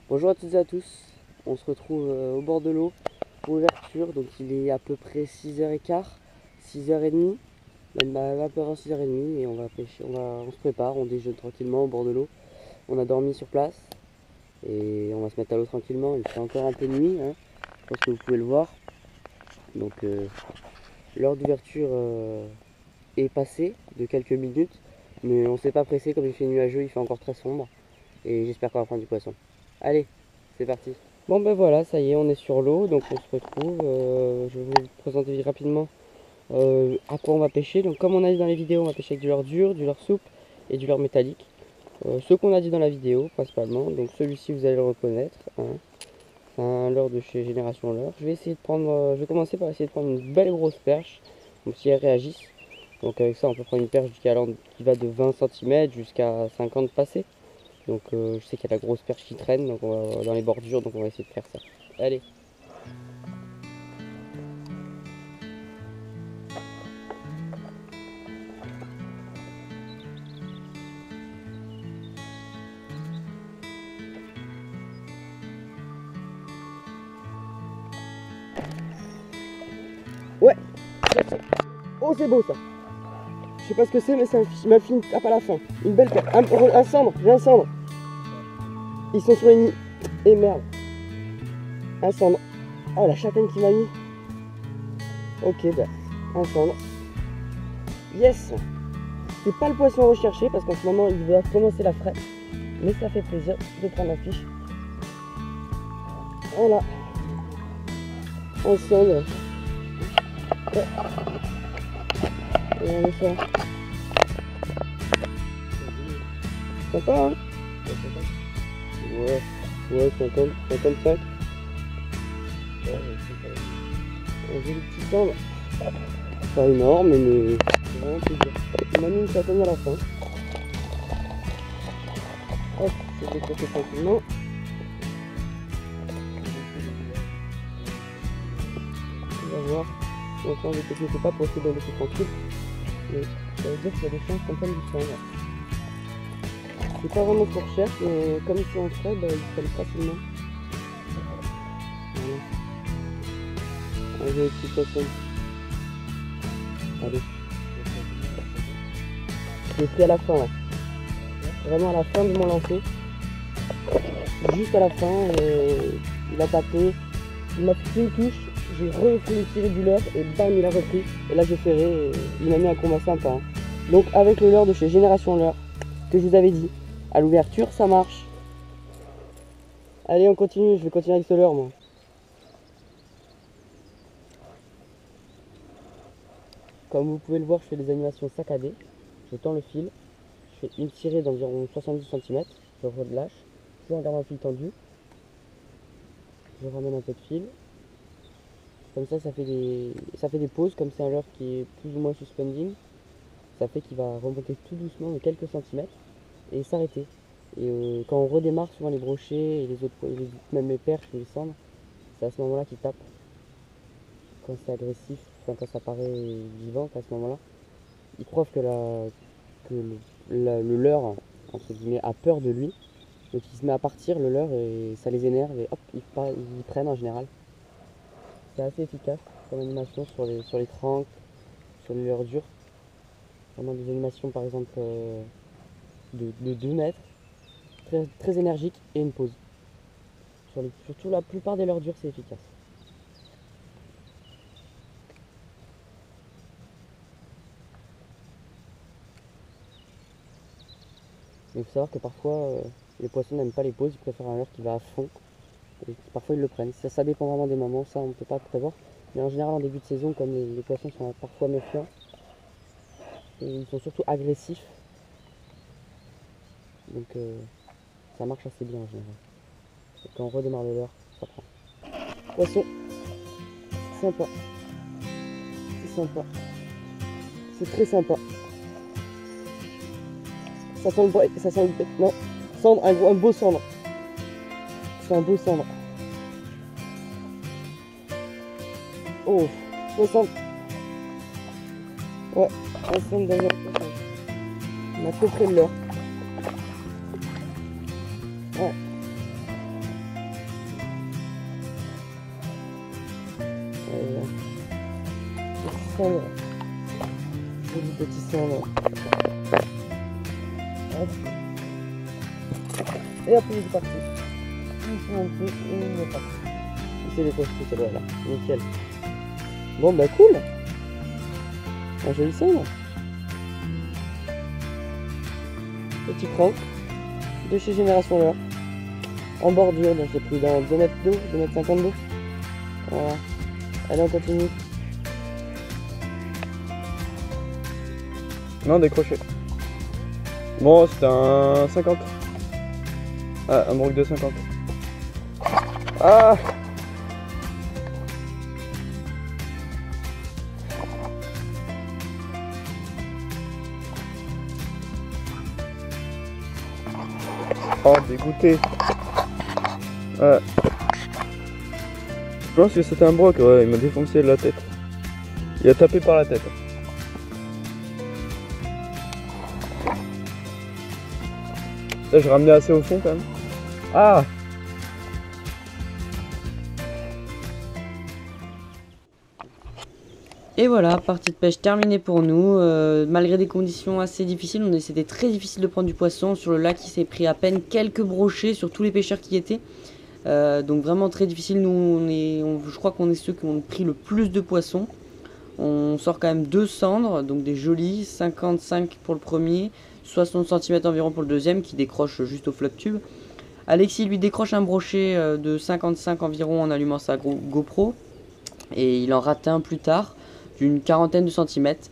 Bonjour à toutes et à tous, on se retrouve au bord de l'eau pour l'ouverture, donc il est à peu près 6h15, 6h30, même un peu avant 6h30 et on va pêcher, on se prépare, on déjeune tranquillement au bord de l'eau. On a dormi sur place et on va se mettre à l'eau tranquillement, il fait encore un peu nuit, hein, je pense que vous pouvez le voir. Donc l'heure d'ouverture est passée de quelques minutes, mais on ne s'est pas pressé comme il fait nuageux, il fait encore très sombre et j'espère qu'on va prendre du poisson. Allez, c'est parti. Bon ben voilà, ça y est, on est sur l'eau, donc on se retrouve. Je vais vous présenter rapidement à quoi on va pêcher. Donc comme on a dit dans les vidéos, on va pêcher avec du leurre dur, du leurre souple et du leurre métallique. Ce qu'on a dit dans la vidéo principalement. Donc celui-ci vous allez le reconnaître, hein. C'est un leurre de chez Génération Leurre. Je vais essayer de prendre, je vais commencer par essayer de prendre une belle grosse perche, donc si elles réagissent. Donc avec ça on peut prendre une perche qui va de 20 cm jusqu'à 50 passés. Donc je sais qu'il y a la grosse perche qui traîne donc on va, dans les bordures, donc on va essayer de faire ça. Allez. Ouais. Oh c'est beau ça. Je sais pas ce que c'est mais ça m'a fait une tape à la fin. Une belle perche. Un cendre, j'ai un cendre. Ils sont sur les nids. Et merde. Un cendre. Oh la châtaigne qui m'a mis. Ok ben. Un cendre. Yes. C'est pas le poisson recherché parce qu'en ce moment il va commencer la fraîche. Mais ça fait plaisir de prendre la fiche. Voilà. Un cendre. Ouais. Et on est ça. Sympa hein. Ouais, ouais, 50, 55. Un joli petit cendre. Pas énorme, mais c'est vraiment plaisir. Il m'a mis une châtaigne à la fin. Hop, je vais décrocher tranquillement. On va voir. On va changer peut-être, je sais pas, pour essayer de laisser tranquille. Mais ça veut dire qu'il y a des chances qu'on prenne du cendre. C'est pas vraiment ce qu'on recherche, mais comme ils sont en frais, bah, ils se prennent facilement. Voilà. Allez, les petits poissons. Allez. Je l'ai pris à la fin là. Vraiment à la fin de mon lancer. Juste à la fin, il a tapé. Il m'a fait une touche. J'ai refait une tirée du leurre et bam, il a repris. Et là j'ai ferré et il m'a mis un combat sympa. Hein. Donc avec le leurre de chez Génération Leurre, que je vous avais dit, à l'ouverture ça marche. Allez on continue, je vais continuer avec ce leurre moi. Comme vous pouvez le voir, je fais des animations saccadées. Je tends le fil, je fais une tirée d'environ 70 cm, je relâche, je regarde un fil tendu, je ramène un peu de fil. Comme ça fait des pauses, comme c'est un leurre qui est plus ou moins suspending, ça fait qu'il va remonter tout doucement de quelques centimètres et s'arrêter. Et quand on redémarre, souvent les brochets et les autres, même les perches ou les cendres, c'est à ce moment-là qu'il tape. Quand c'est agressif, enfin, quand ça paraît vivant, à ce moment-là, ils prouvent que le leurre, entre guillemets, a peur de lui. Donc il se met à partir, le leurre, et ça les énerve, et hop, ils prennent en général. C'est assez efficace comme animation sur les tranques, sur les leurres durs. Vraiment des animations par exemple de 2 mètres, très, très énergique, et une pause. Surtout la plupart des leurres durs, c'est efficace. Il faut savoir que parfois les poissons n'aiment pas les pauses, ils préfèrent un leurre qui va à fond. Et parfois ils le prennent. Ça dépend vraiment des moments, ça on ne peut pas prévoir. Mais en général en début de saison, comme les poissons sont parfois méfiants, et ils sont surtout agressifs. Donc ça marche assez bien en général. Et quand on redémarre le leurre, ça prend. Poisson, sympa. C'est sympa. C'est très sympa. Ça sent le break, ça sent le... Non, cendre, un beau cendre. C'est un beau cendre. Oh, 60. Ouais, un cendre d'environ 60. On a coffré le leurre. Ouais. cendre. Joli petit cendre. Hop. Et hop, il est parti. Ici non plus, et il est parti. C'est des poches tout à l'heure là, nickel. Bon bah cool. Un joli cendre. Petit crank de chez Génération Leurre. En bordure, donc j'ai pris dans 2 mètres d'eau, 2 mètres 50 d'eau. Voilà. Allez, on continue. Non, décroché. Bon, c'était un 50. Ah, un broc de 50. Ah! Oh, dégoûté. Ouais. Je pense que c'était un broc, ouais, il m'a défoncé la tête. Il a tapé par la tête. Là, je ramenais assez au fond quand même. Ah! Et voilà, partie de pêche terminée pour nous. Malgré des conditions assez difficiles, c'était très difficile de prendre du poisson. Sur le lac, il s'est pris à peine quelques brochets sur tous les pêcheurs qui y étaient. Donc vraiment très difficile. Nous, je crois qu'on est ceux qui ont pris le plus de poissons. On sort quand même 2 cendres, donc des jolis, 55 pour le premier, 60 cm environ pour le deuxième qui décroche juste au flot tube. Alexis lui décroche un brochet de 55 environ en allumant sa GoPro et il en rate un plus tard d'une quarantaine de centimètres.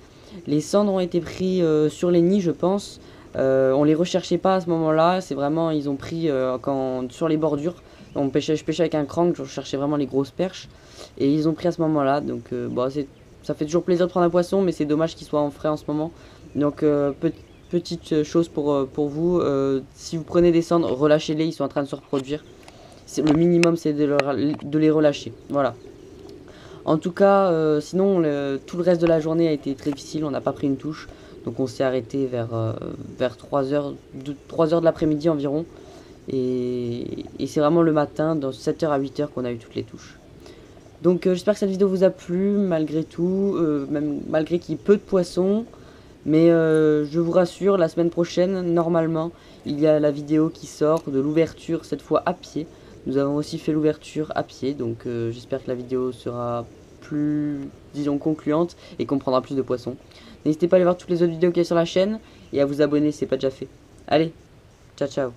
Les cendres ont été pris sur les nids je pense, on les recherchait pas à ce moment là, c'est vraiment ils ont pris sur les bordures. Je pêchais avec un crank, je cherchais vraiment les grosses perches et ils ont pris à ce moment là, donc bon, ça fait toujours plaisir de prendre un poisson mais c'est dommage qu'il soit en frais en ce moment. Donc petite chose pour vous, si vous prenez des cendres, relâchez-les, ils sont en train de se reproduire. Le minimum c'est de les relâcher, voilà. En tout cas, sinon tout le reste de la journée a été très difficile, on n'a pas pris une touche. Donc on s'est arrêté vers 3h de l'après-midi environ. Et c'est vraiment le matin, dans 7h à 8h qu'on a eu toutes les touches. Donc j'espère que cette vidéo vous a plu, malgré tout, même malgré qu'il y ait peu de poissons. Mais je vous rassure, la semaine prochaine, normalement, il y a la vidéo qui sort de l'ouverture, cette fois à pied. Nous avons aussi fait l'ouverture à pied, donc j'espère que la vidéo sera plus, disons, concluante et qu'on prendra plus de poissons. N'hésitez pas à aller voir toutes les autres vidéos qu'il y a sur la chaîne et à vous abonner si ce n'est pas déjà fait. Allez, ciao ciao.